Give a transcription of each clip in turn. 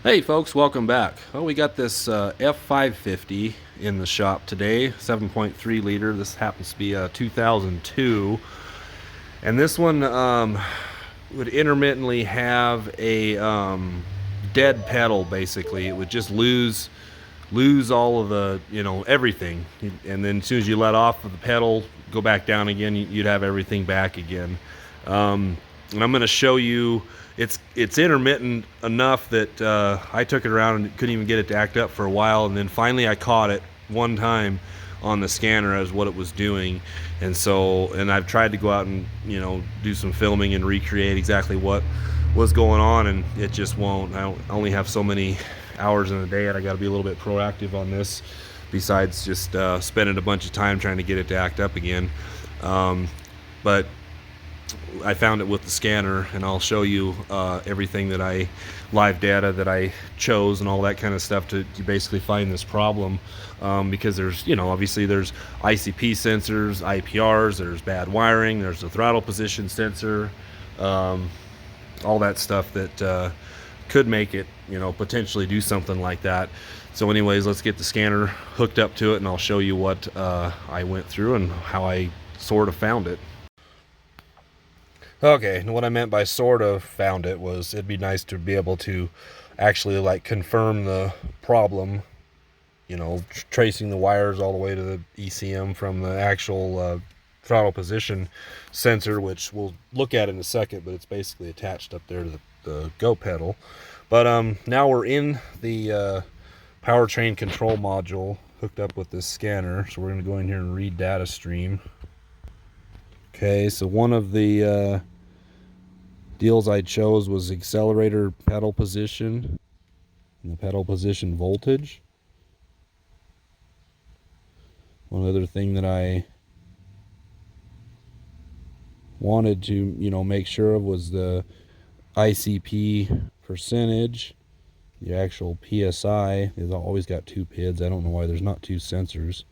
Hey folks, welcome back. Well, we got this F550 in the shop today, 7.3 liter. This happens to be a 2002, and this one would intermittently have a dead pedal. Basically, it would just lose all of the everything, and then as soon as you let off of the pedal, go back down again, you'd have everything back again. And I'm going to show you. It's intermittent enough that I took it around and couldn't even get it to act up for a while, and then finally I caught it one time on the scanner as what it was doing. And I've tried to go out and do some filming and recreate exactly what was going on, and it just won't. I only have so many hours in the day, and I got to be a little bit proactive on this besides just spending a bunch of time trying to get it to act up again. But I found it with the scanner, and I'll show you everything that live data that I chose and all that kind of stuff to basically find this problem, because there's obviously there's ICP sensors, IPRs, there's bad wiring, there's the throttle position sensor, all that stuff that could make it potentially do something like that. So anyways, let's get the scanner hooked up to it, and I'll show you what I went through and how I sort of found it. Okay, what I meant by sort of found it was it'd be nice to be able to actually like confirm the problem, tracing the wires all the way to the ECM from the actual throttle position sensor, which we'll look at in a second, but it's basically attached up there to the go pedal. But now we're in the powertrain control module hooked up with this scanner, so we're going to go in here and read data stream. Okay, so one of the deals I chose was accelerator pedal position and the pedal position voltage. One other thing that I wanted to make sure of was the ICP percentage, the actual PSI. It's always got two PIDs. I don't know why there's not two sensors.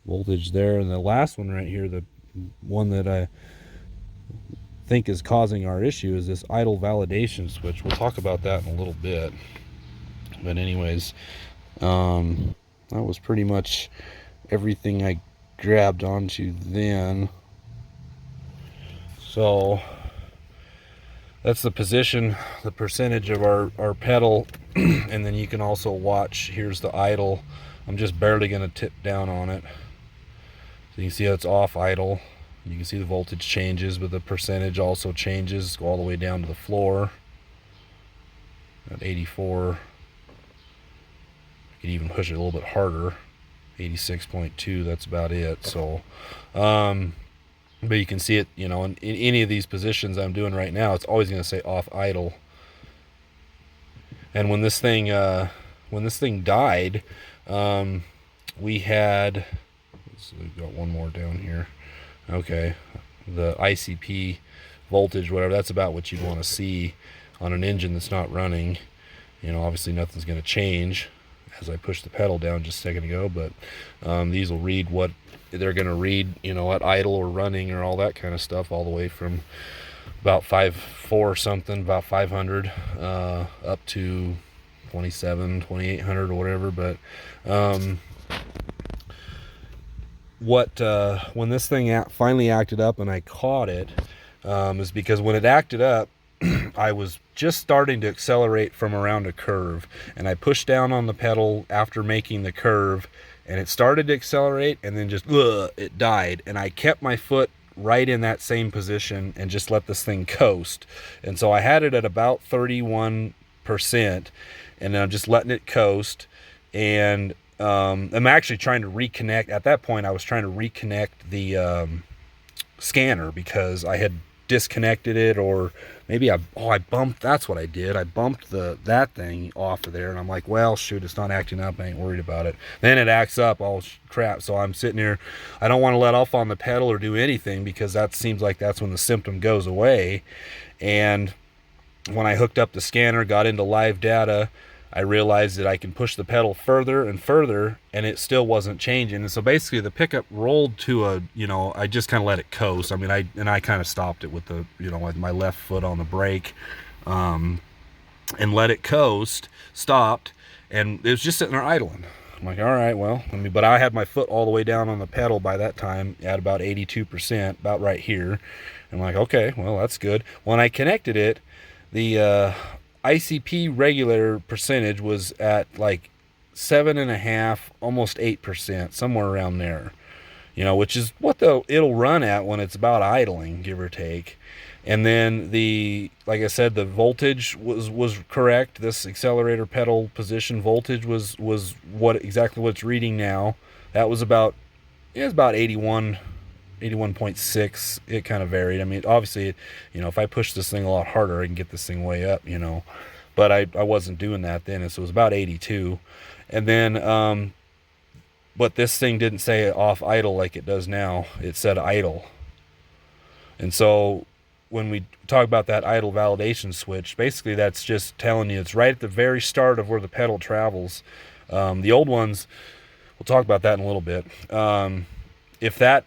Voltage there, and the last one right here, the one that I think is causing our issue, is this idle validation switch. We'll talk about that in a little bit. But anyways, that was pretty much everything I grabbed onto then. So that's the position, the percentage of our pedal, and then you can also watch, here's the idle. I'm just barely going to tip down on it. So you can see how it's off idle. You can see the voltage changes, but the percentage also changes, go all the way down to the floor at 84. I could even push it a little bit harder, 86.2. That's about it. So but you can see it, in any of these positions I'm doing right now, it's always going to say off idle. And when this thing died, we had, so we've got one more down here. Okay, the ICP voltage, whatever, that's about what you'd want to see on an engine that's not running. Obviously nothing's going to change as I push the pedal down just a second ago, but these will read what they're going to read, at idle or running or all that kind of stuff, all the way from about 5.4 something, about 500, up to 2,800 or whatever. But when this thing finally acted up and I caught it, is because when it acted up, I was just starting to accelerate from around a curve, and I pushed down on the pedal after making the curve, and it started to accelerate, and then just it died, and I kept my foot right in that same position and just let this thing coast. And so I had it at about 31%, and I'm just letting it coast. And I'm actually trying to reconnect. At that point, I was trying to reconnect the scanner because I had disconnected it, or maybe I bumped. That's what I did. I bumped that thing off of there, and I'm like, well, shoot, it's not acting up. I ain't worried about it. Then it acts up. All crap. So I'm sitting here. I don't want to let off on the pedal or do anything, because that seems like that's when the symptom goes away. And when I hooked up the scanner, got into live data, I realized that I can push the pedal further and further, and it still wasn't changing. And so basically the pickup rolled to I just kind of let it coast. I mean, I kind of stopped it with the, with my left foot on the brake. and let it coast, stopped, and it was just sitting there idling. I'm like, all right, well, but I had my foot all the way down on the pedal by that time at about 82%, about right here. I'm like, okay, well, that's good. When I connected it, the ICP regulator percentage was at like 7.5, almost 8%, somewhere around there. Which is what it'll run at when it's about idling, give or take. And then like I said, the voltage was correct. This accelerator pedal position voltage was exactly what it's reading now. That was about, it was about 81.6. It kind of varied. I mean, obviously, if I push this thing a lot harder, I can get this thing way up, but I wasn't doing that then, and so it was about 82. And then, but this thing didn't say off idle like it does now. It said idle. And so when we talk about that idle validation switch, basically that's just telling you it's right at the very start of where the pedal travels. The old ones, we'll talk about that in a little bit. If that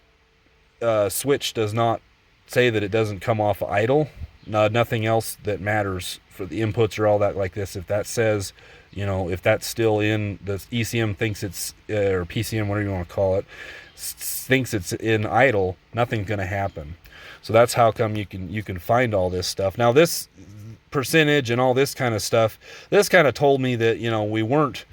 switch does not say that it doesn't come off idle, nothing else that matters for the inputs or all that like this. If that says, if that's still in, the ECM thinks it's, or PCM, whatever you want to call it, thinks it's in idle, nothing's going to happen. So that's how come you can find all this stuff. Now this percentage and all this kind of stuff, this kind of told me that, we weren't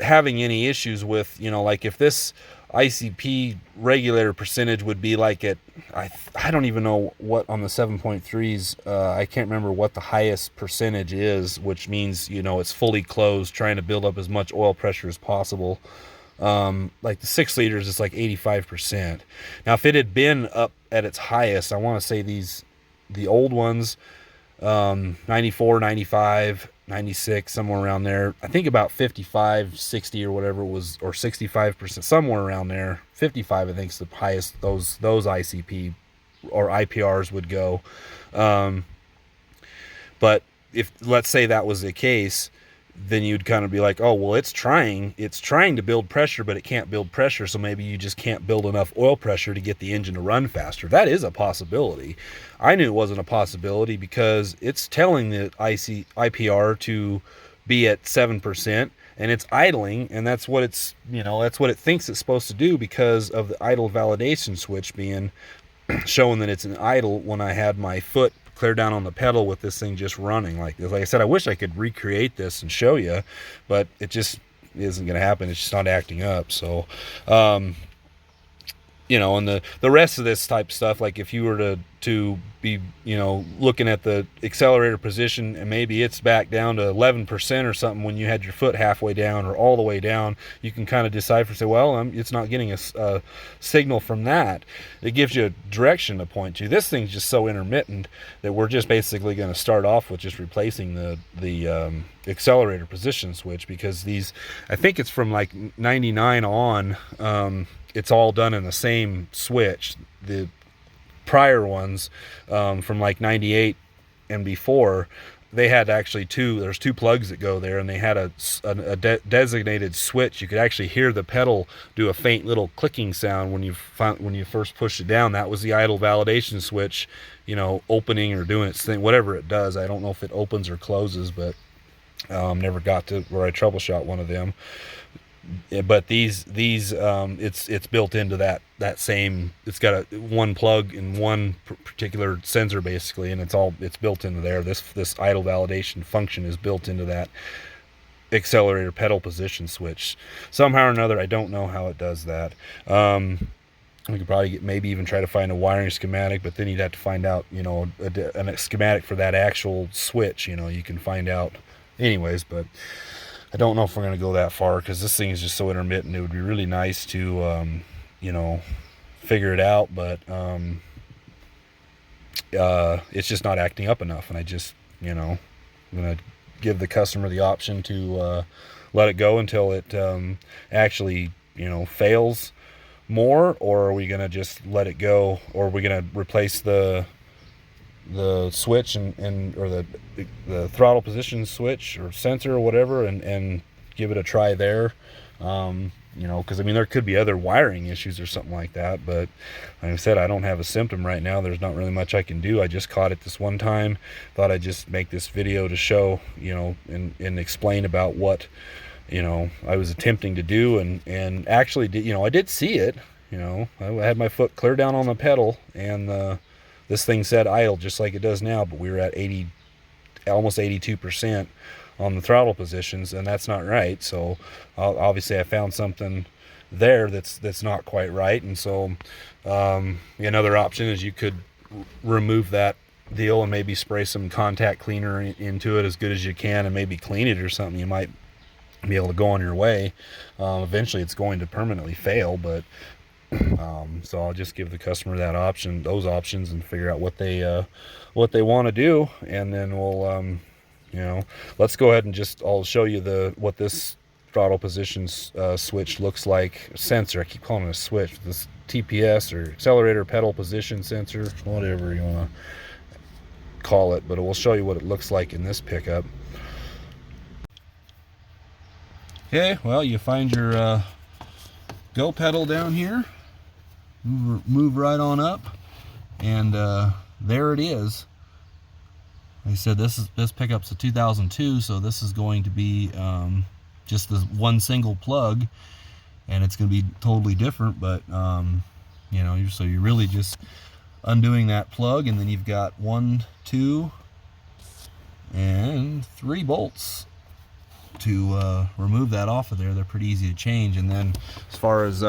having any issues with, like if this ICP regulator percentage would be like at, I don't even know what on the 7.3s, I can't remember what the highest percentage is, which means, it's fully closed, trying to build up as much oil pressure as possible. Like the 6 liters is like 85%. Now if it had been up at its highest, I want to say the old ones, 94, 95, 96, somewhere around there. I think about 55, 60 or whatever it was, or 65%, somewhere around there. 55, I think, is the highest those ICP or IPRs would go. But if, let's say that was the case, then you'd kind of be like, oh, well, it's trying to build pressure, but it can't build pressure, so maybe you just can't build enough oil pressure to get the engine to run faster. That is a possibility. I knew it wasn't a possibility because it's telling the IPR to be at 7%, and it's idling, and that's what it's, that's what it thinks it's supposed to do because of the idle validation switch being showing that it's an idle when I had my foot clear down on the pedal with this thing just running like this. Like I said, I wish I could recreate this and show you, but it just isn't going to happen. It's just not acting up. So, and the rest of this type stuff, like if you were to be, looking at the accelerator position and maybe it's back down to 11% or something when you had your foot halfway down or all the way down, you can kind of decipher, say, well, it's not getting a signal from that. It gives you a direction to point to. This thing's just so intermittent that we're just basically going to start off with just replacing the accelerator position switch, because I think it's from like 99 on, it's all done in the same switch. The prior ones, from like 98 and before, they had actually there's two plugs that go there, and they had a designated switch. You could actually hear the pedal do a faint little clicking sound when you first push it down. That was the idle validation switch, opening or doing its thing, whatever it does. I don't know if it opens or closes, but never got to where I troubleshot one of them. But these it's built into that same, it's got one plug and one particular sensor basically, and it's built into there. This idle validation function is built into that accelerator pedal position switch somehow or another. I don't know how it does that. We could probably maybe even try to find a wiring schematic, but then you'd have to find out, a schematic for that actual switch. You can find out anyways, but I don't know if we're going to go that far because this thing is just so intermittent. It would be really nice to, figure it out, but it's just not acting up enough. And I just, I'm going to give the customer the option to let it go until it actually, fails more, or are we going to just let it go, or are we going to replace the switch or the throttle position switch or sensor or whatever, and give it a try there. you know, because I mean there could be other wiring issues or something like that, but like I said, I don't have a symptom right now. There's not really much I can do. I just caught it this one time. Thought I'd just make this video to show, you know, and explain about what, you know, I was attempting to do, and actually did, you know, I did see it. You know, I had my foot clear down on the pedal, and this thing said idle just like it does now, but we were at 80, almost 82% on the throttle positions, and that's not right. So obviously I found something there that's not quite right. And so another option is you could remove that deal and maybe spray some contact cleaner into it as good as you can, and maybe clean it or something. You might be able to go on your way. Eventually it's going to permanently fail, but so I'll just give the customer that option, those options, and figure out what they want to do, and then we'll you know, let's go ahead and I'll show you what this throttle position switch looks like. Sensor, I keep calling it a switch. This TPS, or accelerator pedal position sensor, whatever you want to call it, but we'll show you what it looks like in this pickup. Okay, well, you find your go pedal down here, move right on up, and there it is. Like I said, this pickup's a 2002, so this is going to be just this one single plug, and it's going to be totally different. But you know, so you're really just undoing that plug, and then you've got 1, 2, and 3 bolts to remove that off of there. They're pretty easy to change. And then as far as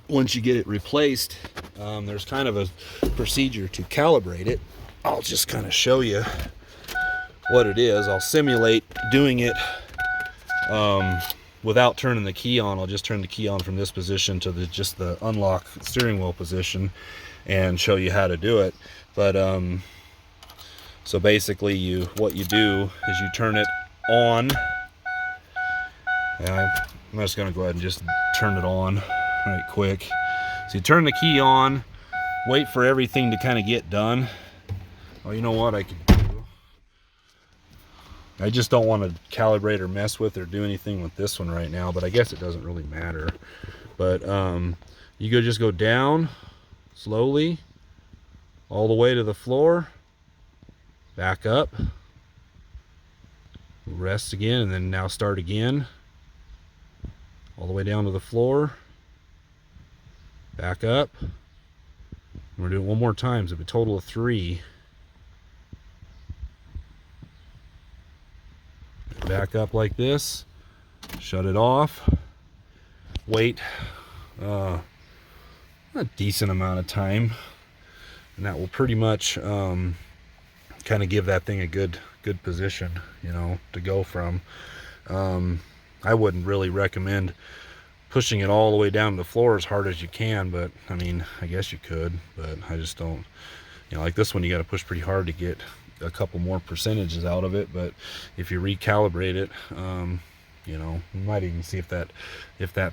once you get it replaced, there's kind of a procedure to calibrate it. I'll just kind of show you what it is. I'll simulate doing it without turning the key on. I'll just turn the key on from this position to just the unlock steering wheel position and show you how to do it. But so basically what you do is you turn it on, and I'm just going to go ahead and just turn it on right quick. So you turn the key on, wait for everything to kind of get done. Oh, you know what I could do? I just don't want to calibrate or mess with or do anything with this one right now, but I guess it doesn't really matter. But you just go down slowly all the way to the floor, back up, rest again, and then now start again all the way down to the floor, back up. And we're doing it one more time, so a total of 3. Back up like this, shut it off, wait a decent amount of time, and that will pretty much kind of give that thing a good position, you know, to go from. I wouldn't really recommend pushing it all the way down to the floor as hard as you can, but I mean, I guess you could, but I just don't, you know, like this one you got to push pretty hard to get a couple more percentages out of it. But if you recalibrate it, you know, you might even see if that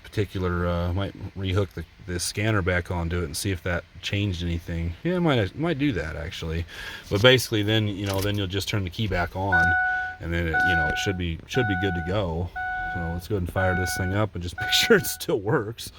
particular might rehook the scanner back onto it and see if that changed anything. Yeah, it might do that actually. But basically then, you know, then you'll just turn the key back on, and then it, you know, it should be good to go. So let's go ahead and fire this thing up and just make sure it still works.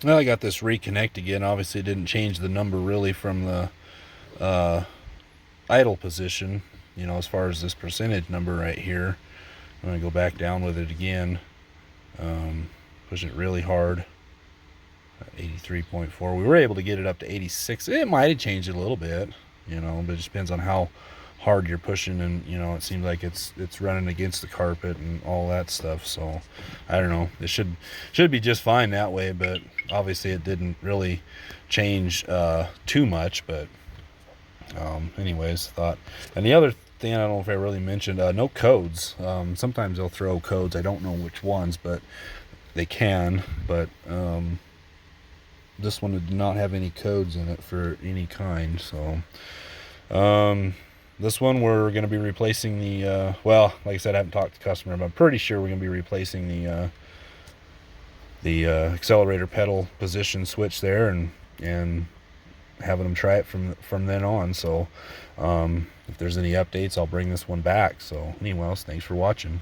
Well, I got this reconnect again. Obviously it didn't change the number really from the idle position, you know, as far as this percentage number right here. I'm going to go back down with it again, push it really hard, 83.4. We were able to get it up to 86. It might have changed it a little bit, you know, but it just depends on how hard you're pushing, and you know, it seems like it's running against the carpet and all that stuff. So I don't know, it should be just fine that way, but obviously it didn't really change too much. But anyways, thought. And the other thing, I don't know if I really mentioned, no codes. Sometimes they'll throw codes, I don't know which ones, but they can. But this one did not have any codes in it for any kind. So this one we're going to be replacing the well, like I said, I haven't talked to the customer, but I'm pretty sure we're going to be replacing the accelerator pedal position switch there, and having them try it from then on. So if there's any updates, I'll bring this one back. So anyways, thanks for watching.